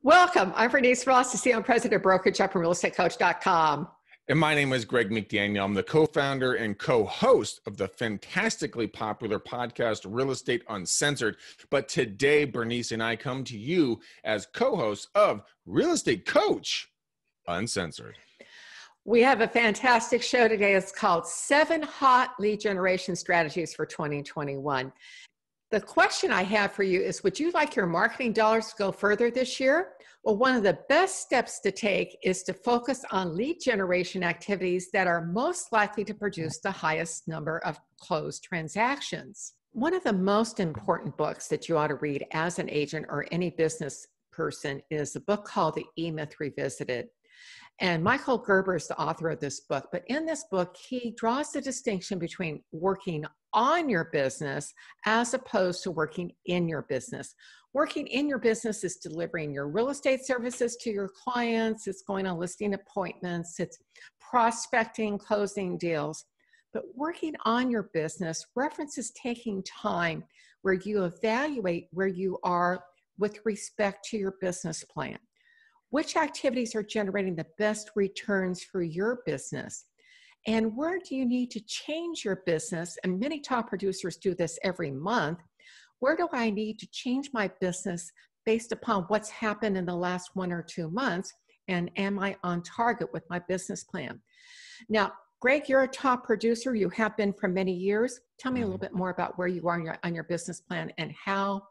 Welcome. I'm Bernice Ross, the CEO and President of Brokerage up from realestatecoach.com. And my name is Greg McDaniel. I'm the co-founder and co-host of the fantastically popular podcast, Real Estate Uncensored. But today, Bernice and I come to you as co-hosts of Real Estate Coach Uncensored. We have a fantastic show today. It's called 7 Hot Lead Generation Strategies for 2021. The question I have for you is, would you like your marketing dollars to go further this year? Well, one of the best steps to take is to focus on lead generation activities that are most likely to produce the highest number of closed transactions. One of the most important books that you ought to read as an agent or any business person is a book called The E-Myth Revisited. And Michael Gerber is the author of this book. But in this book, he draws the distinction between working on your business as opposed to working in your business. Working in your business is delivering your real estate services to your clients. It's going on listing appointments. It's prospecting, closing deals. But working on your business references taking time where you evaluate where you are with respect to your business plan. Which activities are generating the best returns for your business? And where do you need to change your business? And many top producers do this every month. Where do I need to change my business based upon what's happened in the last 1 or 2 months? And am I on target with my business plan? Now, Greg, you're a top producer. You have been for many years. Tell me a little bit more about where you are on your business plan and how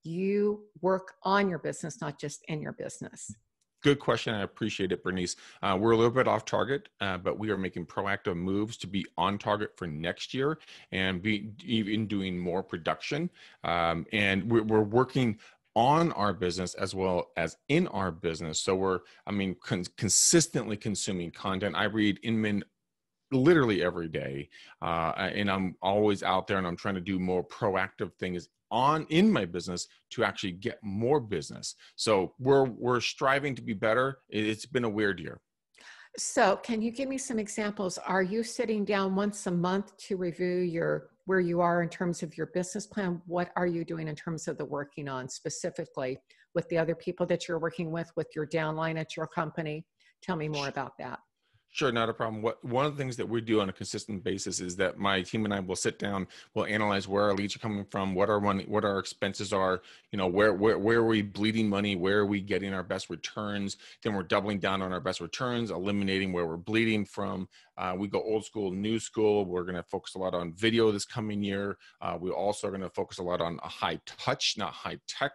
you work on your business, not just in your business. Good question. I appreciate it, Bernice. We're a little bit off target, but we are making proactive moves to be on target for next year and be even doing more production. And we're working on our business as well as in our business. So we're, consistently consuming content. I read Inman literally every day, and I'm always out there and I'm trying to do more proactive things in my business to actually get more business. So we're striving to be better. It's been a weird year. So can you give me some examples? Are you sitting down once a month to review where you are in terms of your business plan? What are you doing in terms of the working on specifically with the other people that you're working with your downline at your company? Tell me more about that. Sure, not a problem. One of the things that we do on a consistent basis is that my team and I will sit down, we'll analyze where our leads are coming from, what our expenses are, where are we bleeding money, where are we getting our best returns. Then we're doubling down on our best returns, eliminating where we're bleeding from. We go old school, new school. We're going to focus a lot on video this coming year. We also are going to focus a lot on a high touch, not high tech.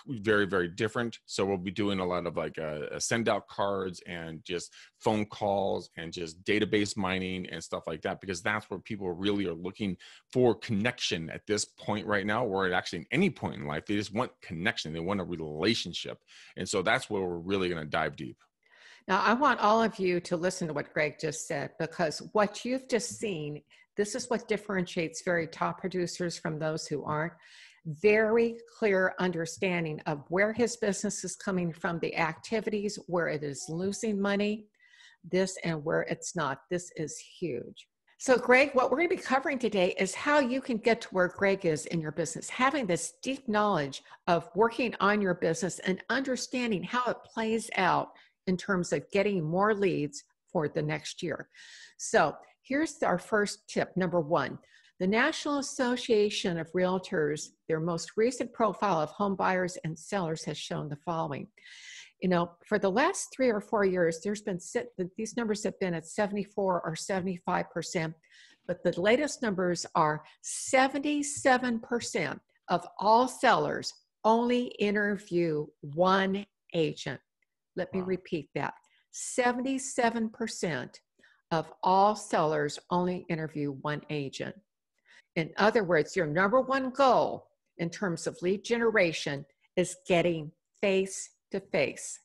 Very, very different. So we'll be doing a lot of send out cards and just phone calls and just database mining and stuff like that, because that's where people really are looking for connection at this point right now, or at actually any point in life. They just want connection. They want a relationship. And so that's where we're really going to dive deep. Now, I want all of you to listen to what Greg just said, because what you've just seen, this is what differentiates very top producers from those who aren't. Very clear understanding of where his business is coming from, the activities, where it is losing money, this and where it's not. This is huge. So Greg, what we're going to be covering today is how you can get to where Greg is in your business, having this deep knowledge of working on your business and understanding how it plays out in terms of getting more leads for the next year. So here's our first tip. Number 1, the National Association of Realtors, their most recent profile of home buyers and sellers has shown the following. For the last 3 or 4 years, these numbers have been at 74 or 75%, but the latest numbers are 77% of all sellers only interview one agent. Let me repeat that. 77% of all sellers only interview one agent. In other words, your number 1 goal in terms of lead generation is getting face-to-face.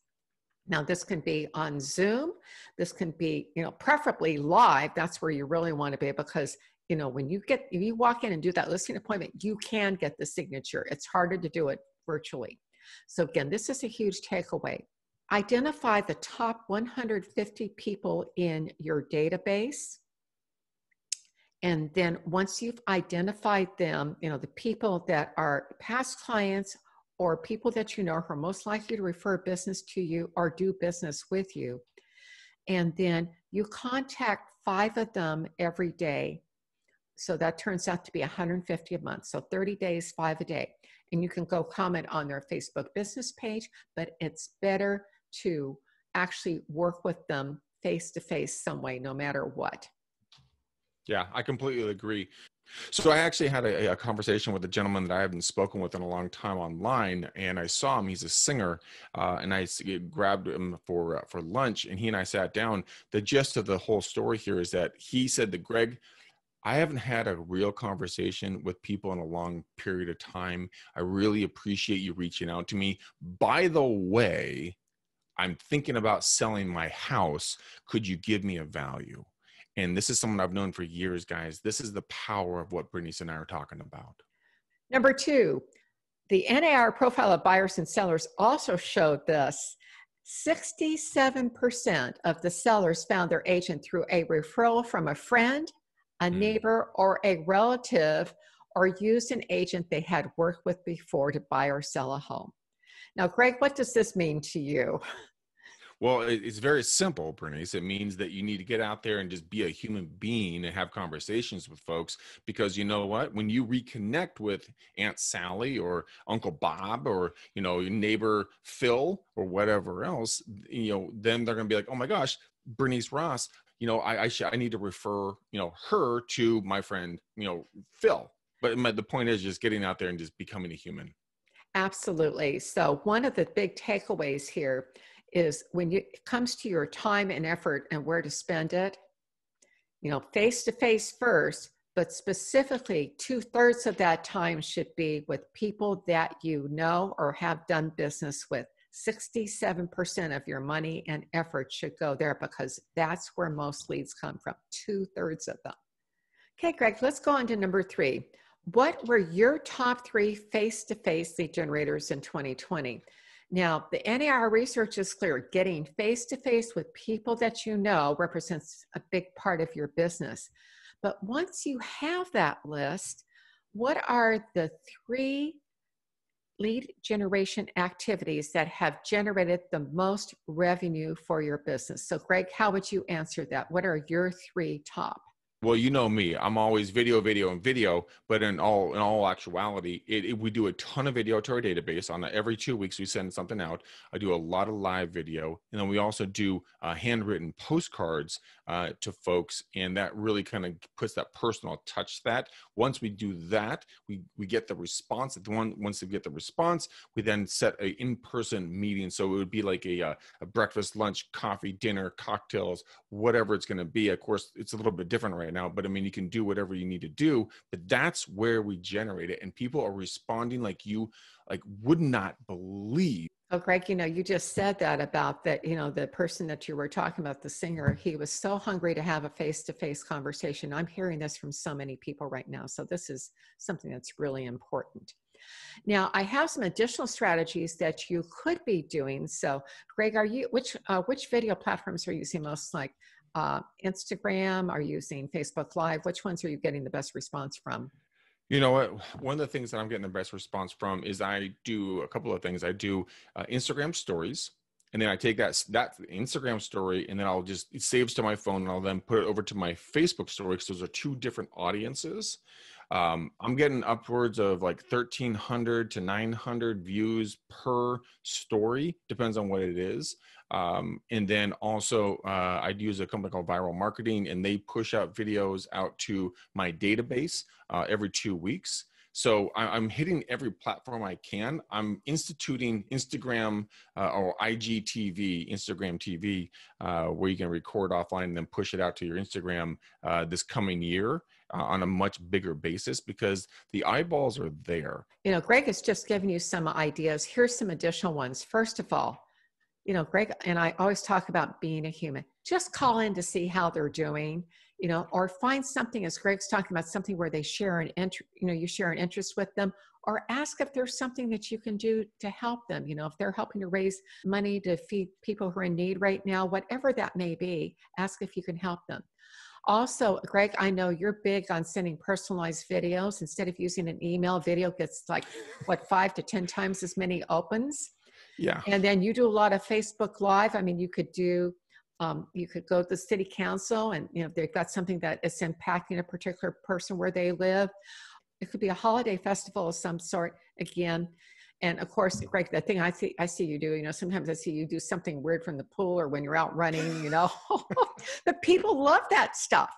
Now, this can be on Zoom. This can be, preferably live. That's where you really want to be, because, when you walk in and do that listing appointment, you can get the signature. It's harder to do it virtually. So again, this is a huge takeaway. Identify the top 150 people in your database. And then once you've identified them, the people that are past clients or people that you know who are most likely to refer business to you or do business with you. And then you contact 5 of them every day. So that turns out to be 150 a month. So 30 days, 5 a day. And you can go comment on their Facebook business page, but it's better to actually work with them face to face some way, no matter what. Yeah, I completely agree. So I actually had a conversation with a gentleman that I haven't spoken with in a long time online, and I saw him. He's a singer, and I grabbed him for lunch, and he and I sat down. The gist of the whole story here is that he said that, Greg, I haven't had a real conversation with people in a long period of time. I really appreciate you reaching out to me. By the way, I'm thinking about selling my house. Could you give me a value? And this is someone I've known for years, guys. This is the power of what Bernice and I are talking about. Number 2, the NAR profile of buyers and sellers also showed this. 67% of the sellers found their agent through a referral from a friend, a neighbor, or a relative, or used an agent they had worked with before to buy or sell a home. Now, Greg, what does this mean to you? Well, it's very simple, Bernice. It means that you need to get out there and just be a human being and have conversations with folks, because you know what? When you reconnect with Aunt Sally or Uncle Bob or, your neighbor Phil or whatever else, then they're going to be like, oh my gosh, Bernice Ross, I need to refer, her to my friend, Phil. But the point is just getting out there and just becoming a human. Absolutely. So one of the big takeaways here is when it comes to your time and effort and where to spend it, face to face first, but specifically 2/3 of that time should be with people that you know or have done business with. 67% of your money and effort should go there, because that's where most leads come from, 2/3 of them. Okay, Greg, let's go on to number 3. What were your top 3 face-to-face lead generators in 2020? Now, the NAR research is clear. Getting face-to-face with people that you know represents a big part of your business. But once you have that list, what are the 3 lead generation activities that have generated the most revenue for your business? So, Greg, how would you answer that? What are your 3 top? Well, you know me, I'm always video, and video, but in all actuality, we do a ton of video to our database. Every 2 weeks, we send something out. I do a lot of live video, and then we also do handwritten postcards to folks, and that really kind of puts that personal touch. That once we do that, we get the response. Once we get the response, we then set an in-person meeting. So it would be like a breakfast, lunch, coffee, dinner, cocktails, whatever it's going to be. Of course, it's a little bit different right now, but I mean, you can do whatever you need to do, but that's where we generate it. And people are responding like you would not believe. Oh, Greg, you just said that about that, the person that you were talking about, the singer, he was so hungry to have a face-to-face conversation. I'm hearing this from so many people right now. So this is something that's really important. Now, I have some additional strategies that you could be doing. So, Greg, which video platforms are you using most? Like Instagram? Are you using Facebook Live? Which ones are you getting the best response from? You know what? One of the things that I'm getting the best response from is I do a couple of things. I do Instagram stories, and then I take that Instagram story, and then it saves to my phone, and I'll then put it over to my Facebook story, because those are 2 different audiences. I'm getting upwards of like 1,300 to 900 views per story, depends on what it is. And then also I use a company called Viral Marketing, and they push out videos out to my database every 2 weeks. So I'm hitting every platform I can. I'm instituting Instagram or IGTV, Instagram TV, where you can record offline and then push it out to your Instagram this coming year on a much bigger basis, because the eyeballs are there. Greg has just given you some ideas. Here's some additional ones. First of all, Greg and I always talk about being a human. Just call in to see how they're doing, or find something, as Greg's talking about, something where they share an interest, you share an interest with them, or ask if there's something that you can do to help them. If they're helping to raise money to feed people who are in need right now, whatever that may be, ask if you can help them. Also, Greg, I know you're big on sending personalized videos. Instead of using an email, video gets like, what, 5 to 10 times as many opens. Yeah. And then you do a lot of Facebook Live. I mean, you could go to the city council and, they've got something that is impacting a particular person where they live. It could be a holiday festival of some sort again. And of course, Greg, the thing I see you do, sometimes I see you do something weird from the pool or when you're out running, but people love that stuff.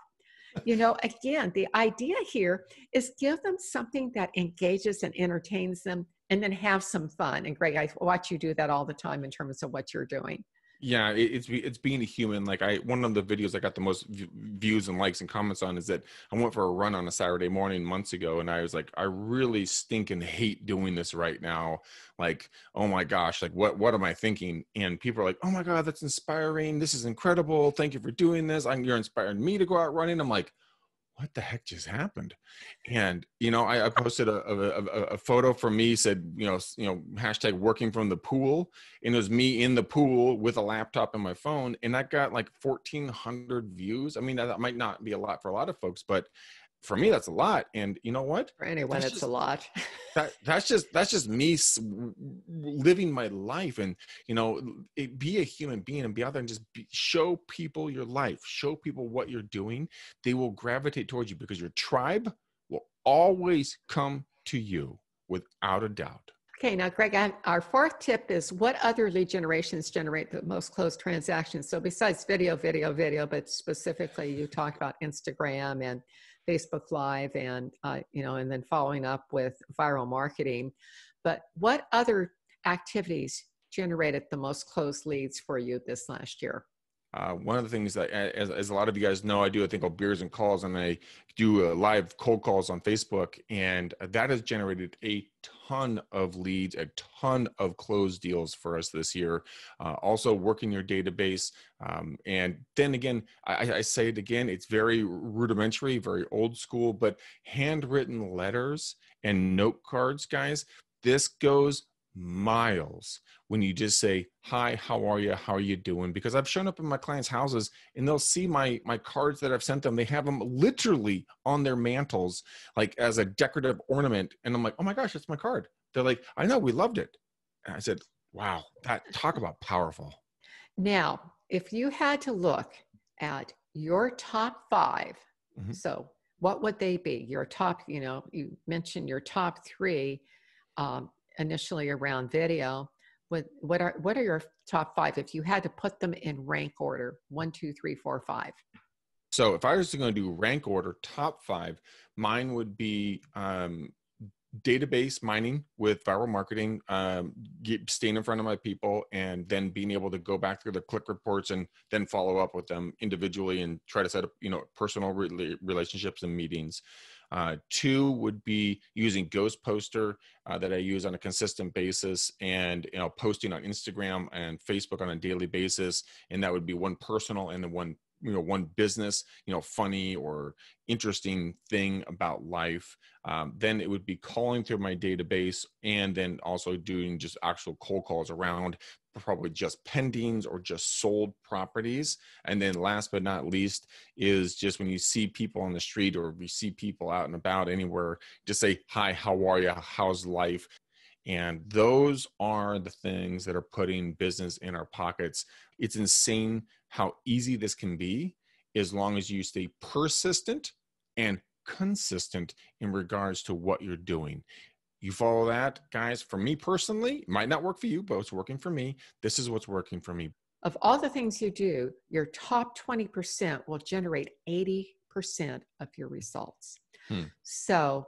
Again, the idea here is give them something that engages and entertains them and then have some fun. And Greg, I watch you do that all the time in terms of what you're doing. Yeah, it's being a human. Like one of the videos I got the most views and likes and comments on is that I went for a run on a Saturday morning months ago, and I was like, I really stinking hate doing this right now. Like, oh my gosh, like what am I thinking? And people are like, oh my God, that's inspiring. This is incredible. Thank you for doing this. You're inspiring me to go out running. I'm like, what the heck just happened? And, I posted a photo from me, said, hashtag working from the pool. And it was me in the pool with a laptop and my phone. And I got like 1,400 views. I mean, that might not be a lot for a lot of folks, but for me, that's a lot. And you know what? For anyone, it's a lot. That's just me living my life, and be a human being and be out there and just show people your life, show people what you're doing. They will gravitate towards you because your tribe will always come to you without a doubt. Okay, now Greg, our fourth tip is what other lead generations generate the most closed transactions? So besides video, but specifically you talked about Instagram and Facebook Live and, and then following up with viral marketing. But what other activities generated the most closed leads for you this last year? One of the things that, as a lot of you guys know, I do a thing called Beers and Calls, and I do live cold calls on Facebook, and that has generated a ton of leads, a ton of closed deals for us this year. Also working your database. And then again, I say it again, it's very rudimentary, very old school, but handwritten letters and note cards, guys, this goes miles when you just say, hi, how are you? How are you doing? Because I've shown up in my clients' houses and they'll see my cards that I've sent them. They have them literally on their mantles, like as a decorative ornament. And I'm like, oh my gosh, that's my card. They're like, I know, we loved it. And I said, wow, talk about powerful. Now, if you had to look at your top 5, so what would they be? Your top, you mentioned your top 3, initially around video. What are your top 5 if you had to put them in rank order? 1, 2, 3, 4, 5. So if I was going to do rank order top 5, mine would be database mining with viral marketing, staying in front of my people, and then being able to go back through the click reports and then follow up with them individually and try to set up personal relationships and meetings. 2 would be using Ghost Poster that I use on a consistent basis, and posting on Instagram and Facebook on a daily basis. And that would be one personal and then one business, funny or interesting thing about life. Then it would be calling through my database and then also doing just actual cold calls around probably just pendings or just sold properties. And then last but not least is just when you see people on the street or you see people out and about anywhere, just say, hi, how are you? How's life? And those are the things that are putting business in our pockets. It's insane how easy this can be as long as you stay persistent and consistent in regards to what you're doing. You follow that, guys. For me personally, it might not work for you, but it's working for me. This is what's working for me. Of all the things you do, your top 20% will generate 80% of your results. So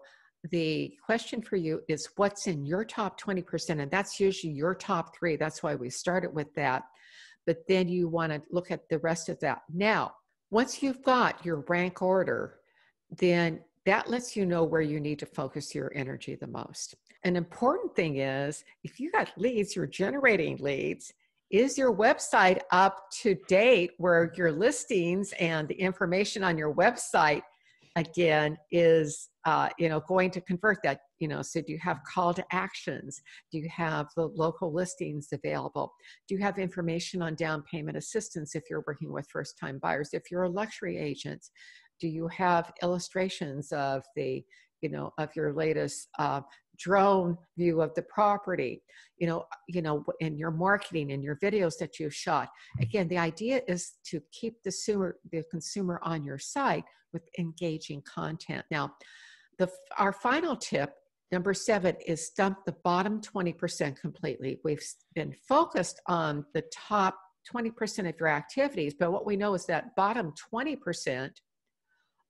the question for you is what's in your top 20%? And that's usually your top 3. That's why we started with that. But then you want to look at the rest of that. Now, once you've got your rank order, then that lets you know where you need to focus your energy the most. An important thing is if you got leads, you're generating leads, is your website up to date where your listings and the information on your website, again, is going to convert that? So do you have call to actions? Do you have the local listings available? Do you have information on down payment assistance if you're working with first-time buyers? If you're a luxury agent, do you have illustrations of of your latest drone view of the property, in your marketing and your videos that you've shot? Again, the idea is to keep the consumer on your site with engaging content. Now, our final tip, number 7, is dump the bottom 20% completely. We've been focused on the top 20% of your activities, but what we know is that bottom 20%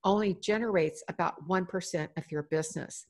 only generates about 1% of your business.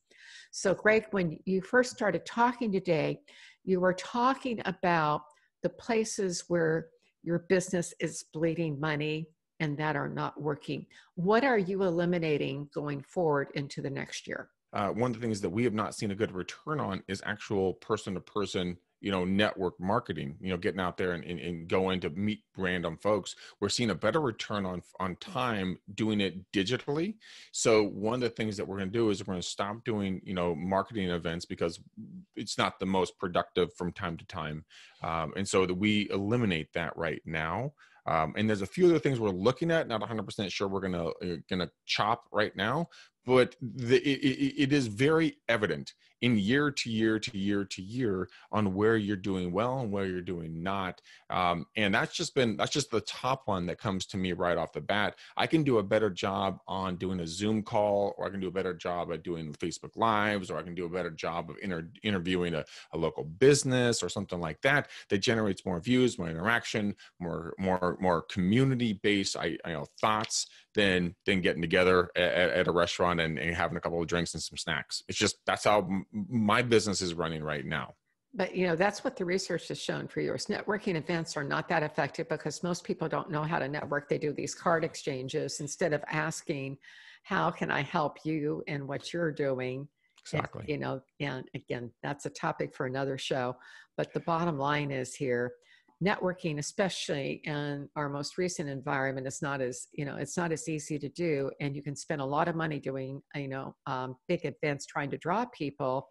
So Greg, when you first started talking today, you were talking about the places where your business is bleeding money and that are not working. What are you eliminating going forward into the next year? One of the things that we have not seen a good return on is actual person-to-person, network marketing, getting out there and going to meet random folks. We're seeing a better return on time doing it digitally. So one of the things that we're going to do is we're going to stop doing, marketing events because it's not the most productive from time to time. And so that we eliminate that right now. And there's a few other things we're looking at, not 100% sure we're gonna chop right now, but it is very evident in year to year to year to year on where you're doing well and where you're doing not. And that's just the top one that comes to me right off the bat. I can do a better job on doing a Zoom call, or I can do a better job at doing Facebook Lives, or I can do a better job of interviewing a local business or something like that generates more views, more interaction, more community-based thoughts than getting together at a restaurant and having a couple of drinks and some snacks. It's just, that's how my business is running right now. But that's what the research has shown for years. Networking events are not that effective because most people don't know how to network. They do these card exchanges instead of asking, how can I help you in what you're doing? Exactly. And again, that's a topic for another show. But the bottom line is here, networking, especially in our most recent environment, is not as, it's not as easy to do. And you can spend a lot of money doing, big events trying to draw people.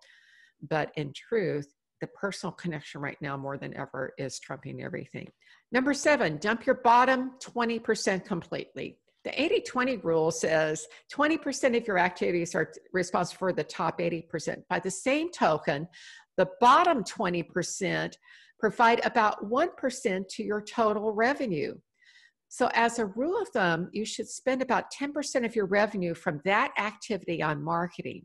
But in truth, the personal connection right now more than ever is trumping everything. Number 7, dump your bottom 20% completely. The 80-20 rule says 20% of your activities are responsible for the top 80%. By the same token, the bottom 20% provide about 1% to your total revenue. So as a rule of thumb, you should spend about 10% of your revenue from that activity on marketing.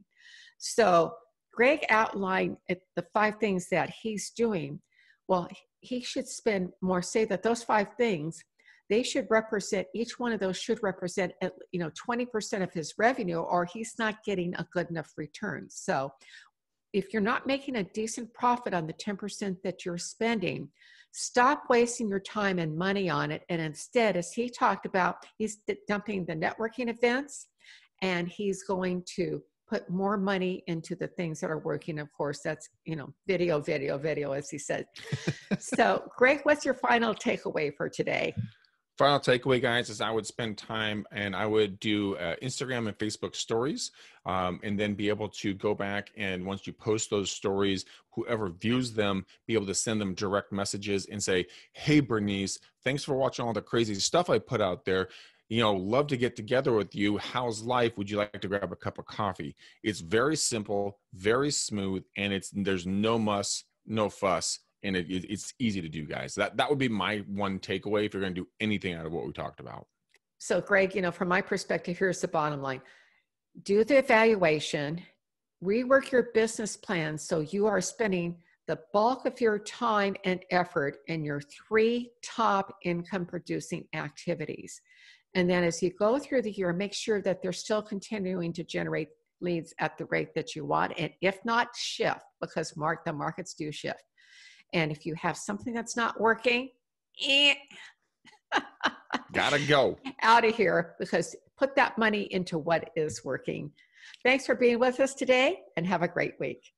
So Greg outlined the 5 things that he's doing. Well, he should spend more, say that those 5 things, they should represent, each one of those should represent, 20% of his revenue, or he's not getting a good enough return. So if you're not making a decent profit on the 10% that you're spending, stop wasting your time and money on it. And instead, as he talked about, he's dumping the networking events, and he's going to put more money into the things that are working. Of course, that's, video, as he said. So Greg, what's your final takeaway for today? Final takeaway, guys, is I would spend time and I would do Instagram and Facebook stories, and then be able to go back, and once you post those stories, whoever views them, be able to send them direct messages and say, hey, Bernice, thanks for watching all the crazy stuff I put out there. Love to get together with you. How's life? Would you like to grab a cup of coffee? It's very simple, very smooth, and there's no muss, no fuss. And it's easy to do, guys. That would be my one takeaway if you're going to do anything out of what we talked about. So Greg, from my perspective, here's the bottom line. Do the evaluation, rework your business plan so you are spending the bulk of your time and effort in your 3 top income producing activities. And then as you go through the year, make sure that they're still continuing to generate leads at the rate that you want. And if not, shift, because the markets do shift. And if you have something that's not working, gotta go out of here, because put that money into what is working. Thanks for being with us today, and have a great week.